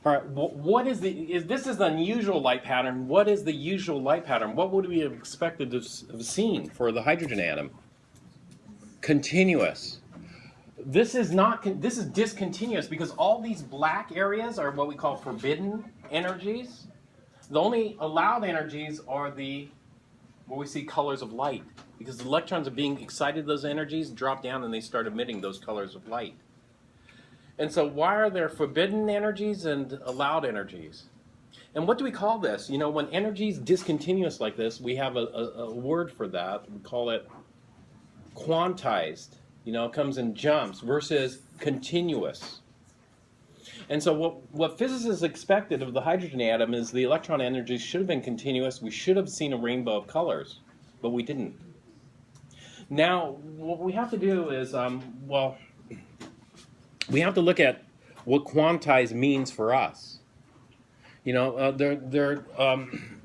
All right, what is this is the unusual light pattern. What is the usual light pattern? What would we have expected to have seen for the hydrogen atom? Continuous. This is discontinuous because all these black areas are what we call forbidden energies. The only allowed energies are what we see colors of light, because the electrons are being excited, those energies drop down and they start emitting those colors of light. And so why are there forbidden energies and allowed energies? And what do we call this? You know, when energy is discontinuous like this, we have a word for that. We call it quantized. You know, it comes in jumps versus continuous. And so what physicists expected of the hydrogen atom is the electron energies should have been continuous. We should have seen a rainbow of colors, but we didn't. Now, what we have to do is, we have to look at what quantized means for us. You know,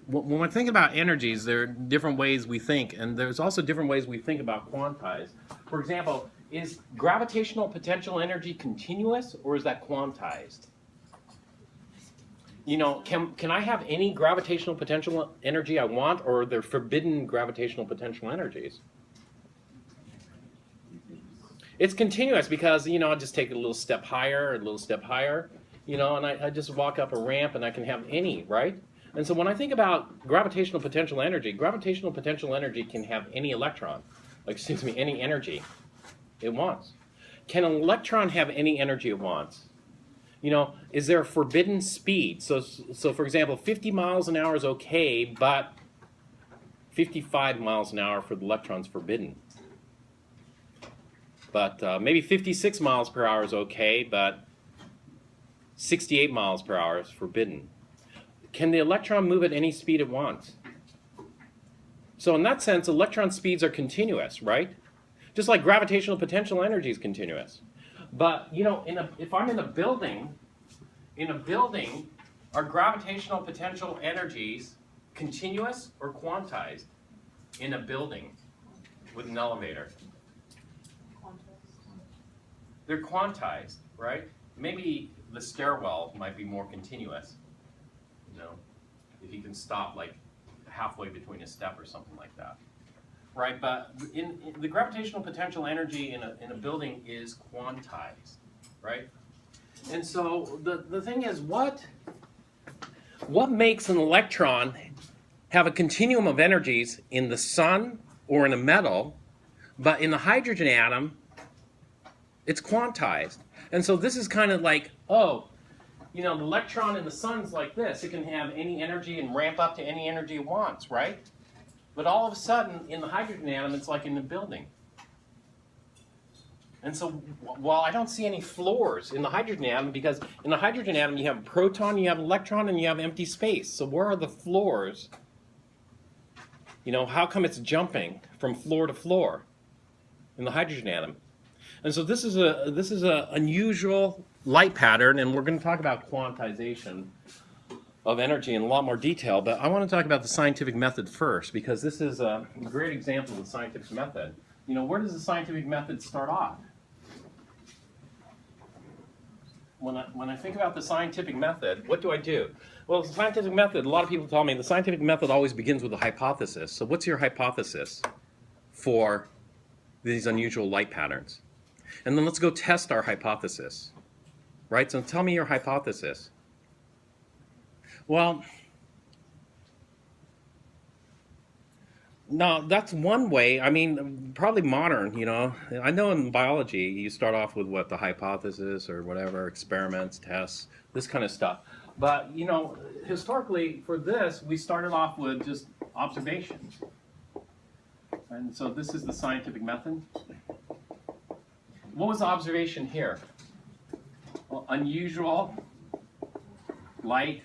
when we think about energies, there are different ways we think, and there's also different ways we think about quantized. For example, is gravitational potential energy continuous, or is that quantized? You know, can I have any gravitational potential energy I want, or are there forbidden gravitational potential energies? It's continuous because, you know, I just take it a little step higher, you know, and I just walk up a ramp and I can have any, right? And so when I think about gravitational potential energy can have any electron, any energy it wants. Can an electron have any energy it wants? You know, is there a forbidden speed? So for example, 50 miles an hour is okay, but 55 miles an hour for the electron's forbidden. But maybe 56 miles per hour is okay, but 68 miles per hour is forbidden. Can the electron move at any speed it wants? So in that sense, electron speeds are continuous, right? Just like gravitational potential energy is continuous. But, you know, if I'm in a building, are gravitational potential energies continuous or quantized in a building with an elevator? They're quantized, right? Maybe the stairwell might be more continuous, you know, if you can stop like halfway between a step or something like that, right? But in the gravitational potential energy in a building is quantized, right? And so the thing is, what makes an electron have a continuum of energies in the sun or in a metal, but in the hydrogen atom, it's quantized. And so this is kind of like, oh, you know, the electron in the sun's like this. It can have any energy and ramp up to any energy it wants, right? But all of a sudden, in the hydrogen atom, it's like in the building. And so while I don't see any floors in the hydrogen atom, because in the hydrogen atom you have a proton, you have an electron, and you have empty space. So where are the floors? You know, how come it's jumping from floor to floor in the hydrogen atom? And so this is a unusual light pattern, and we're going to talk about quantization of energy in a lot more detail. But I want to talk about the scientific method first, because this is a great example of the scientific method. You know, where does the scientific method start off? When I think about the scientific method, what do I do? Well, the scientific method, a lot of people tell me the scientific method always begins with a hypothesis. So what's your hypothesis for these unusual light patterns? And then let's go test our hypothesis, right? So tell me your hypothesis. Well, no, that's one way. I mean, probably modern, you know. I know in biology you start off with what, the hypothesis or whatever, experiments, tests, this kind of stuff. But, you know, historically for this, we started off with just observations. And so this is the scientific method. What was the observation here? Well, unusual light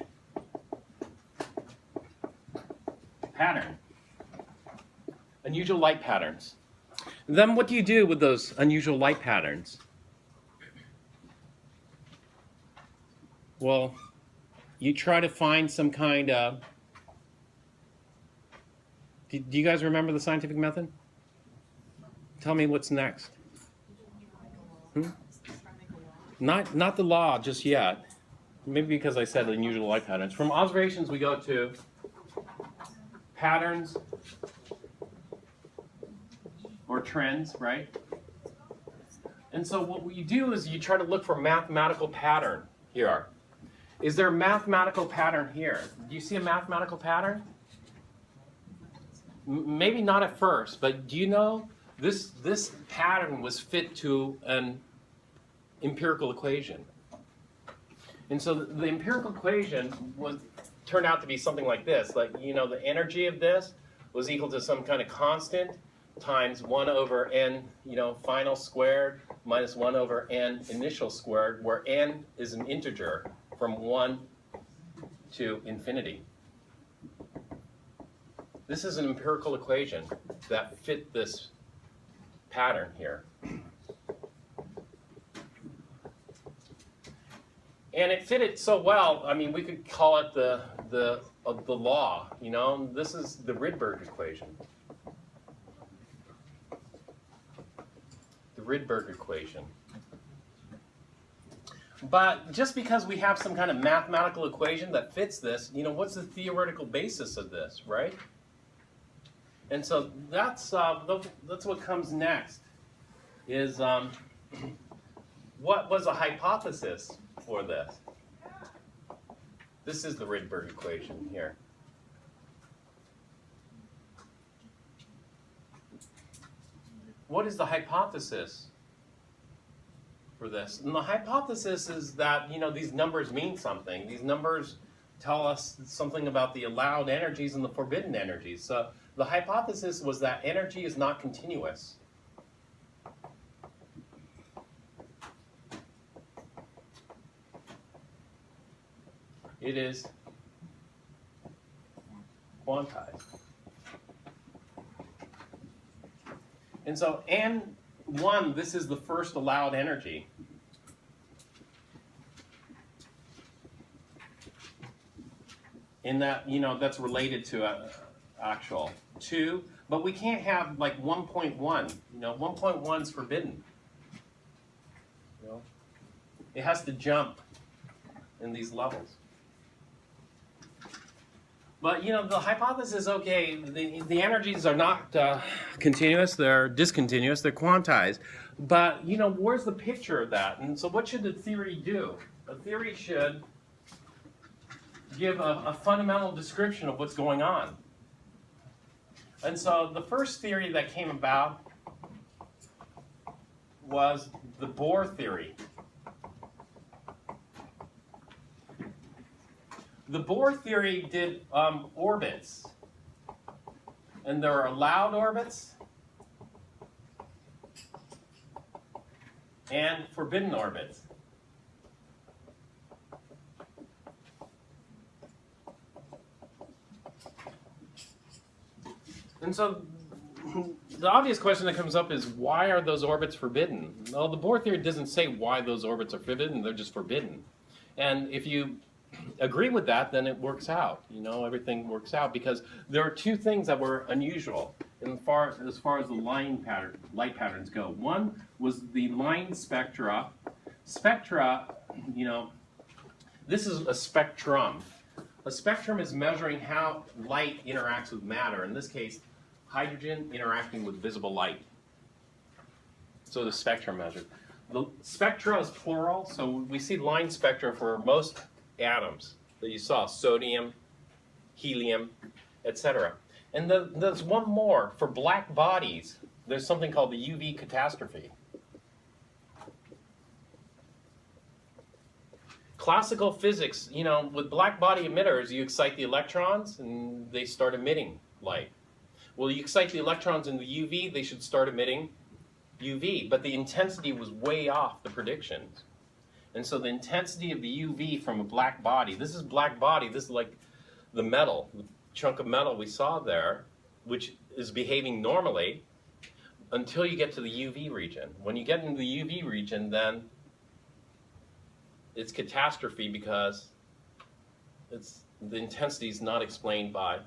pattern. Unusual light patterns. And then what do you do with those unusual light patterns? Well, you try to find some kind of... Do you guys remember the scientific method? Tell me what's next. Not the law just yet. maybe because I said unusual light patterns. From observations, we go to patterns or trends, right? And so what you do is you try to look for a mathematical pattern here. Is there a mathematical pattern here? Do you see a mathematical pattern? Maybe not at first, but do you know this pattern was fit to an empirical equation? And so the empirical equation turned out to be something like this. Like, you know, the energy of this was equal to some kind of constant times 1 over n, you know, final squared minus 1 over n initial squared, where n is an integer from 1 to infinity. This is an empirical equation that fit this pattern here. And it fit it so well, I mean, we could call it the law, you know. This is the Rydberg equation. The Rydberg equation. But just because we have some kind of mathematical equation that fits this, you know, what's the theoretical basis of this, right? And so that's what comes next, is what was a hypothesis for this? This is the Rydberg equation here. What is the hypothesis for this? And the hypothesis is that, you know, these numbers mean something. These numbers tell us something about the allowed energies and the forbidden energies. So the hypothesis was that energy is not continuous. It is quantized. And so N1, this is the first allowed energy. In that, you know, that's related to actual 2, but we can't have like 1.1. You know, 1.1 is forbidden. You know, it has to jump in these levels. But, you know, the hypothesis, okay, the energies are not continuous, they're discontinuous, they're quantized. But, you know, where's the picture of that? And so what should the theory do? The theory should give a fundamental description of what's going on. And so the first theory that came about was the Bohr theory. The Bohr theory did orbits, and there are allowed orbits and forbidden orbits. And so the obvious question that comes up is, why are those orbits forbidden? Well, the Bohr theory doesn't say why those orbits are forbidden, they're just forbidden. And if you agree with that, then it works out. You know, everything works out, because there are two things that were unusual as far as the light patterns go. One was the line spectra. Spectra, you know, this is a spectrum. A spectrum is measuring how light interacts with matter. In this case, hydrogen interacting with visible light. So the spectrum measured. The spectra is plural, so we see line spectra for most atoms that you saw: sodium, helium, etc. And there's one more. For black bodies, there's something called the UV catastrophe. Classical physics, you know, with black body emitters, you excite the electrons and they start emitting light. Well, you excite the electrons in the UV, they should start emitting UV, but the intensity was way off the predictions. And so the intensity of the UV from a black body, this is black body, this is like the metal, the chunk of metal we saw there, which is behaving normally until you get to the UV region. When you get into the UV region, then it's catastrophe, because the intensity is not explained by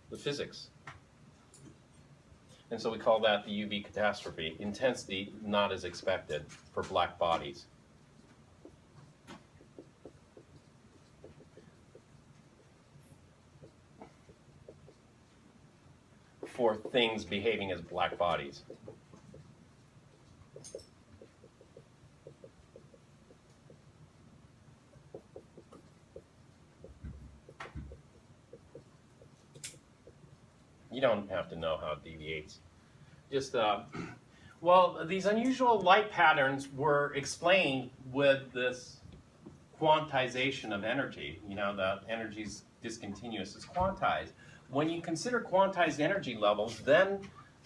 the physics. And so we call that the UV catastrophe. Intensity not as expected for black bodies. for things behaving as black bodies. You don't have to know how it deviates. Just, well, these unusual light patterns were explained with this quantization of energy. You know, the energy's discontinuous, it's quantized. When you consider quantized energy levels, then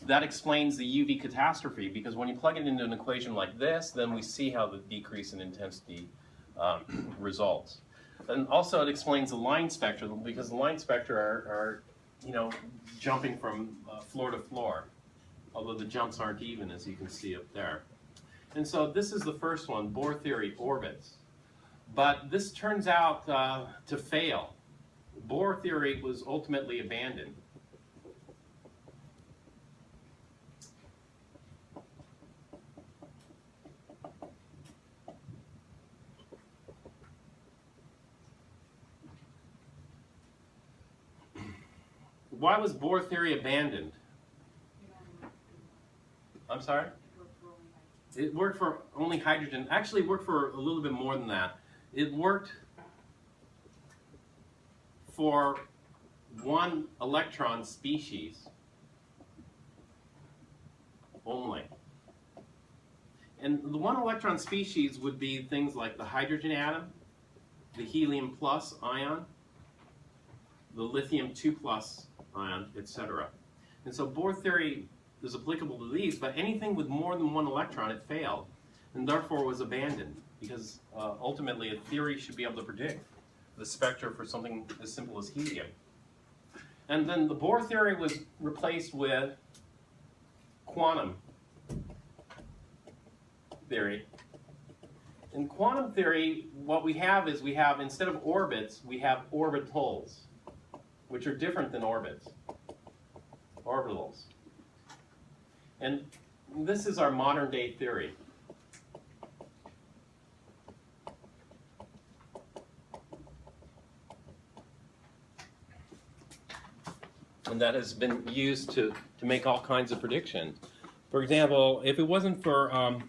that explains the UV catastrophe, because when you plug it into an equation like this, then we see how the decrease in intensity results. And also it explains the line spectra, because the line spectra are you know, jumping from floor to floor, although the jumps aren't even, as you can see up there. And so this is the first one, Bohr theory, orbits. But this turns out to fail. Bohr theory was ultimately abandoned. Why was Bohr theory abandoned? I'm sorry? It worked for only hydrogen. Actually, it worked for a little bit more than that. It worked for one electron species only. And the one electron species would be things like the hydrogen atom, the helium plus ion, the lithium 2 plus ion, etc. And so Bohr theory is applicable to these, but anything with more than one electron, it failed, and therefore was abandoned, because ultimately a theory should be able to predict the spectra for something as simple as helium. And then the Bohr theory was replaced with quantum theory. In quantum theory, what we have is we have, instead of orbits, we have orbitals, which are different than orbits. Orbitals. And this is our modern day theory. And that has been used to make all kinds of predictions. For example, if it wasn't for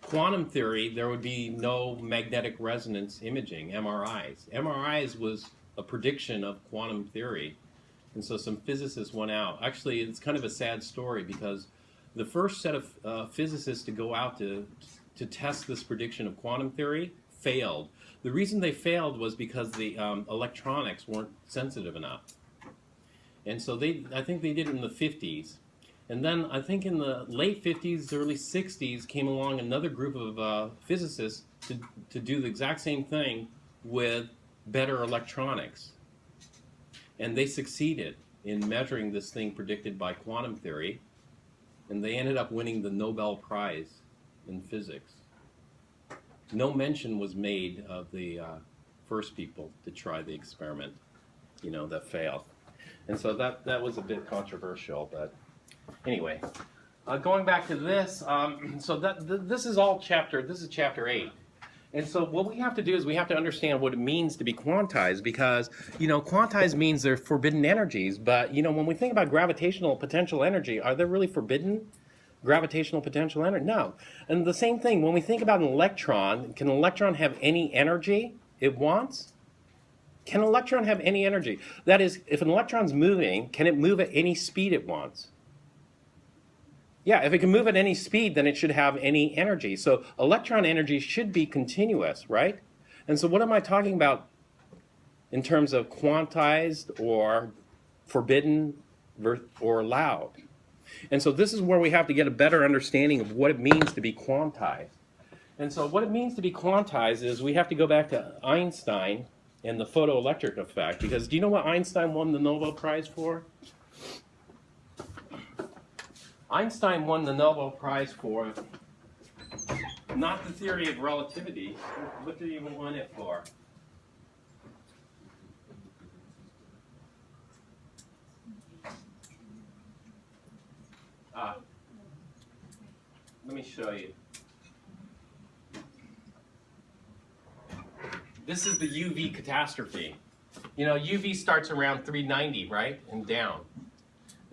quantum theory, there would be no magnetic resonance imaging, MRIs. MRIs was a prediction of quantum theory. And so some physicists went out. Actually, it's kind of a sad story, because the first set of physicists to go out to test this prediction of quantum theory failed. The reason they failed was because the electronics weren't sensitive enough. And so I think they did it in the 50s. And then I think in the late 50s, early 60s, came along another group of physicists to do the exact same thing with better electronics. And they succeeded in measuring this thing predicted by quantum theory, and they ended up winning the Nobel Prize in physics. No mention was made of the first people to try the experiment, you know, that failed. And so that was a bit controversial, but anyway. Going back to this, so this is chapter 8. And so what we have to do is we have to understand what it means to be quantized, because, you know, quantized means they're forbidden energies. But, you know, when we think about gravitational potential energy, are they really forbidden gravitational potential energy? No. And the same thing, when we think about an electron, can an electron have any energy it wants? Can an electron have any energy? That is, if an electron's moving, can it move at any speed it wants? Yeah, if it can move at any speed, then it should have any energy. So electron energy should be continuous, right? And so what am I talking about in terms of quantized or forbidden or allowed? And so this is where we have to get a better understanding of what it means to be quantized. And so what it means to be quantized is we have to go back to Einstein and the photoelectric effect, because do you know what Einstein won the Nobel Prize for? Einstein won the Nobel Prize for not the theory of relativity. What did he win it for? Let me show you. This is the UV catastrophe. You know, UV starts around 390, right? And down.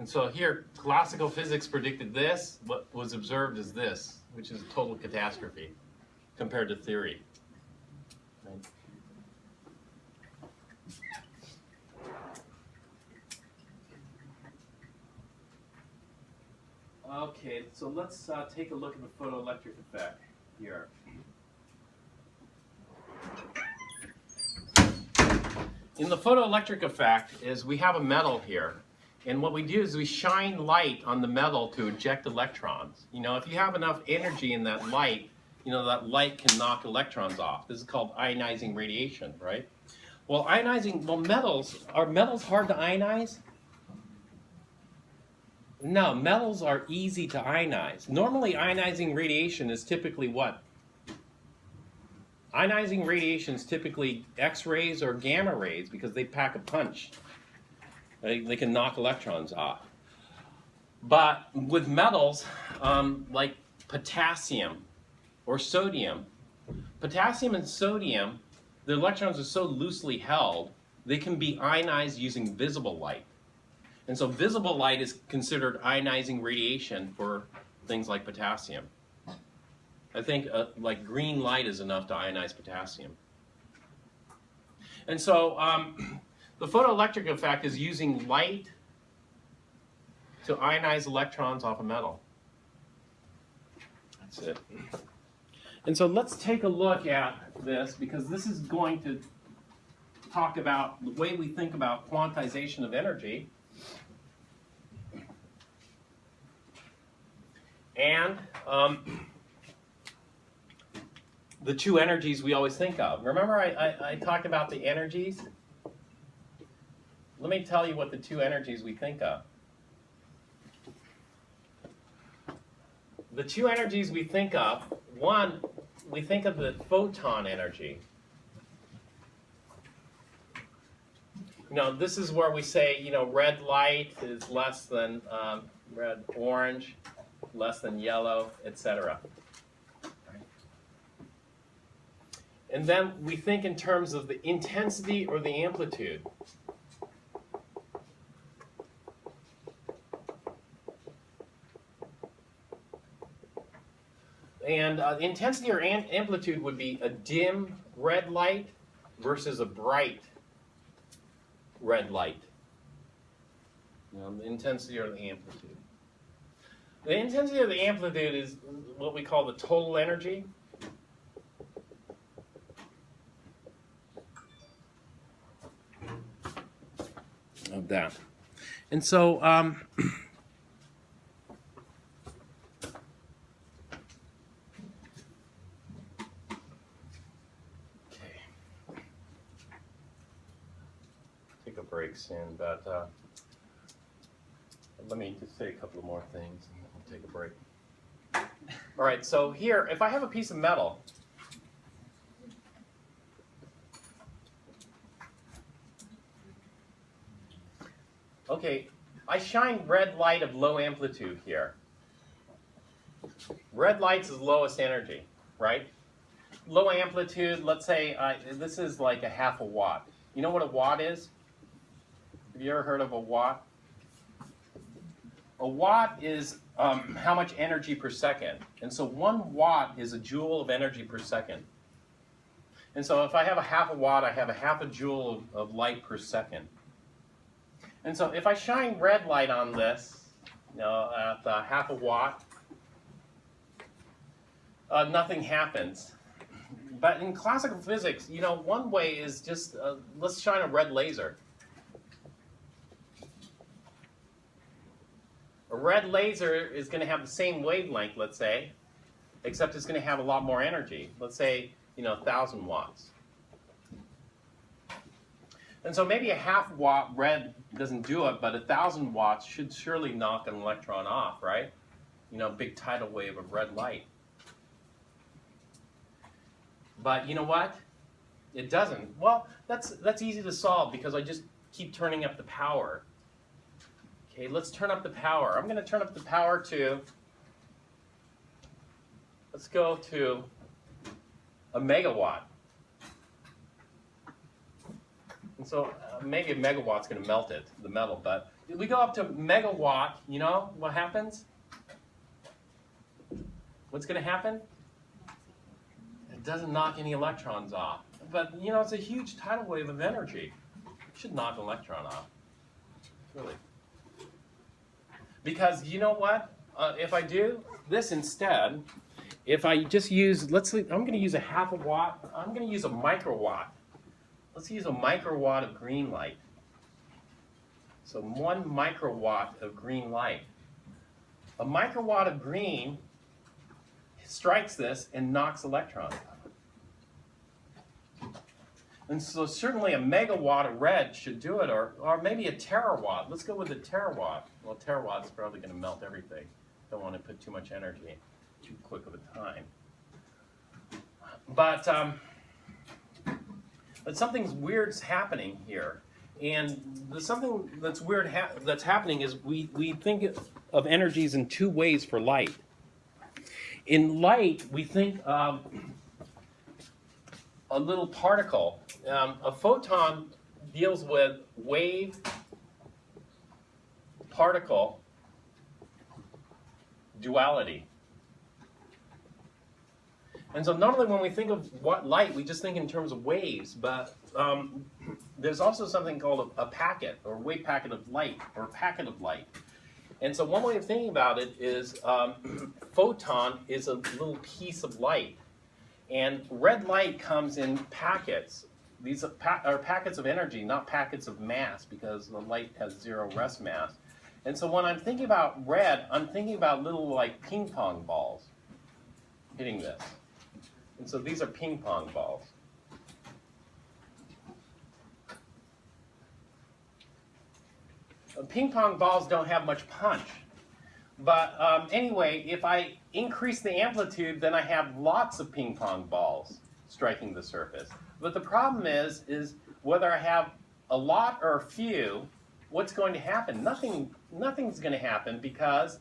And so here, classical physics predicted this. What was observed is this, which is a total catastrophe compared to theory. Right? Okay, so let's take a look at the photoelectric effect here. In the photoelectric effect is we have a metal here, and what we do is we shine light on the metal to eject electrons. You know, if you have enough energy in that light, you know, that light can knock electrons off. This is called ionizing radiation, right? Well, metals, are metals hard to ionize? No, metals are easy to ionize. Normally, ionizing radiation is typically what? Ionizing radiation is typically X-rays or gamma rays because they pack a punch. They can knock electrons off. But with metals, like potassium or sodium, potassium and sodium, the electrons are so loosely held, they can be ionized using visible light. And so visible light is considered ionizing radiation for things like potassium. I think like green light is enough to ionize potassium. And so the photoelectric effect is using light to ionize electrons off a metal. That's it. And so let's take a look at this, because this is going to talk about the way we think about quantization of energy. And the two energies we always think of. Remember I talked about the energies? Let me tell you what the two energies we think of. The two energies we think of, one, we think of the photon energy. You know, this is where we say, you know, red light is less than orange, less than yellow, etc. And then we think in terms of the intensity or the amplitude. And intensity or amplitude would be a dim red light versus a bright red light. You know, the intensity or the amplitude. The intensity or the amplitude is what we call the total energy. Of that. And so take a break soon, but let me just say a couple of more things and then we'll take a break. All right, so here, if I have a piece of metal, okay, I shine red light of low amplitude here. Red light's is lowest energy, right? Low amplitude, let's say this is like a half a watt. You know what a watt is? Have you ever heard of a watt? A watt is how much energy per second. And so 1 watt is a joule of energy per second. And so if I have a half a watt, I have a half a joule of light per second. And so if I shine red light on this, you know, at half a watt, nothing happens. But in classical physics, you know, one way is just, let's shine a red laser. A red laser is going to have the same wavelength, let's say, except it's going to have a lot more energy. Let's say, you know, 1,000 watts. And so maybe a half watt red doesn't do it, but 1,000 watts should surely knock an electron off, right? You know, big tidal wave of red light. But you know what? It doesn't. Well, that's easy to solve because I just keep turning up the power. Okay, let's turn up the power. I'm going to turn up the power to, let's go to a megawatt. And so maybe a megawatt's going to melt it, the metal, but we go up to megawatt, you know what happens? What's going to happen? It doesn't knock any electrons off. But, you know, it's a huge tidal wave of energy. It should knock an electron off. Really. Because, you know what? If I do this instead, if I just use, I'm going to use a half a watt. I'm going to use a microwatt. Let's use a microwatt of green light. So 1 microwatt of green light. A microwatt of green strikes this and knocks electrons out. And so certainly a megawatt of red should do it, or maybe a terawatt. Let's go with a terawatt. Well, terawatt's probably going to melt everything. Don't want to put too much energy too quick of a time. But something weird's happening here. And something that's weird that's happening is we think of energies in 2 ways for light. In light, we think of a little particle. A photon deals with wave, particle, duality. And so normally when we think of what light, we just think in terms of waves, but there's also something called a packet, or wave packet of light, or packet of light. And so one way of thinking about it is photon is a little piece of light. And red light comes in packets. These are packets of energy, not packets of mass, because the light has 0 rest mass. And so when I'm thinking about red, I'm thinking about little like ping pong balls hitting this. And so these are ping pong balls. Ping pong balls don't have much punch. But anyway, if I increase the amplitude, then I have lots of ping pong balls striking the surface. But the problem is whether I have a lot or a few, what's going to happen? Nothing's going to happen, because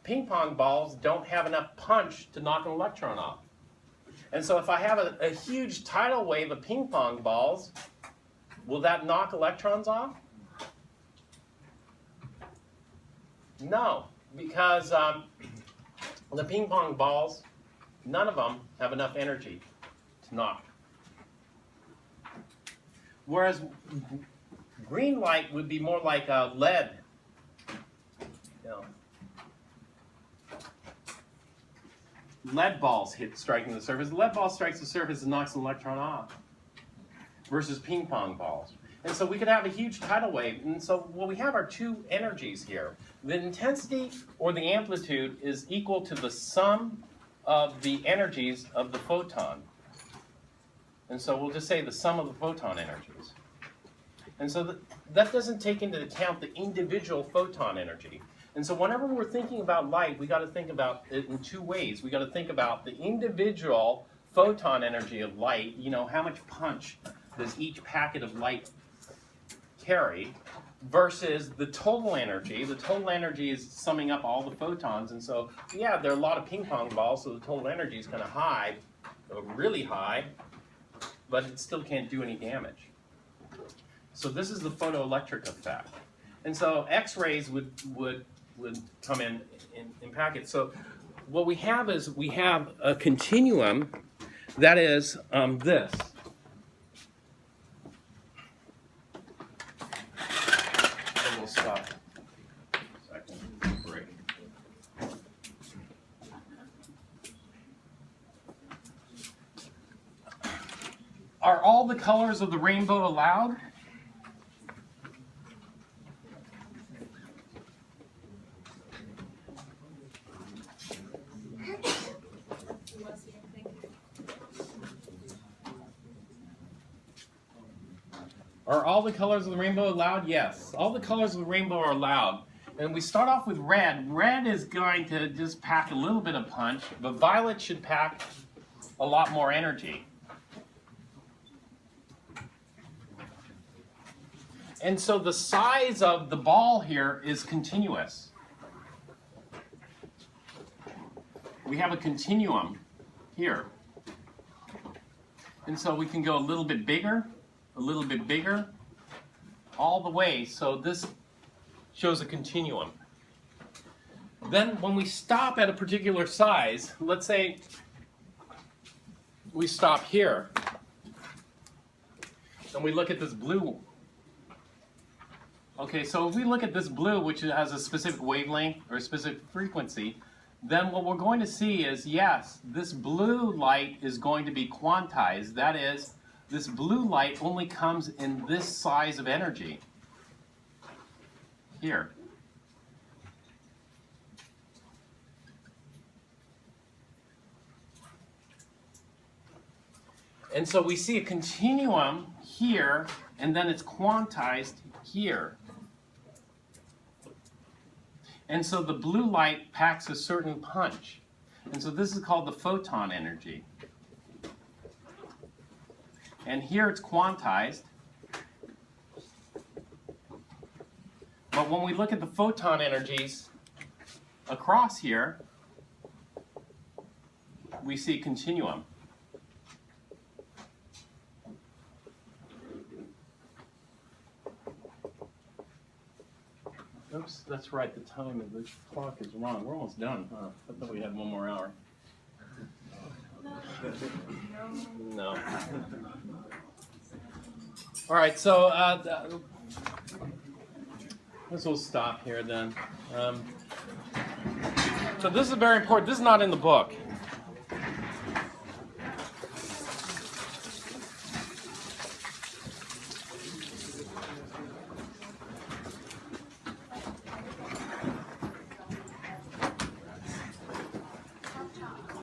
ping pong balls don't have enough punch to knock an electron off. And so if I have a huge tidal wave of ping pong balls, will that knock electrons off? No, because the ping pong balls, none of them have enough energy to knock. Whereas green light would be more like lead. You know, lead balls striking the surface. Lead ball strikes the surface and knocks an electron off, versus ping pong balls. And so we could have a huge tidal wave. And so what we have are 2 energies here. The intensity or the amplitude is equal to the sum of the energies of the photon. And so we'll just say the sum of the photon energies. And so that doesn't take into account the individual photon energy. And so whenever we're thinking about light, we got to think about it in 2 ways. We got to think about the individual photon energy of light. You know, how much punch does each packet of light carry, versus the total energy. The total energy is summing up all the photons. And so, yeah, there are a lot of ping pong balls, so the total energy is kind of high, really high, but it still can't do any damage. So this is the photoelectric effect. And so X-rays would come in packets. So what we have is we have a continuum that is this. And we'll stop. Second break. Are all the colors of the rainbow allowed? Are all the colors of the rainbow allowed? Yes. All the colors of the rainbow are allowed. And we start off with red. Red is going to just pack a little bit of punch, but violet should pack a lot more energy. And so the size of the ball here is continuous. We have a continuum here. And so we can go a little bit bigger, all the way. So this shows a continuum. Then when we stop at a particular size, let's say we stop here, and we look at this blue. Okay, so if we look at this blue, which has a specific wavelength or a specific frequency, then what we're going to see is, yes, this blue light is going to be quantized. That is, this blue light only comes in this size of energy here. And so we see a continuum here, and then it's quantized here. And so the blue light packs a certain punch. And so this is called the photon energy. And here it's quantized. But when we look at the photon energies across here, we see a continuum. Oops, that's right, the time of the clock is wrong. We're almost done, huh? I thought we had one more hour. No. All right, so this will stop here then. So this is very important. This is not in the book.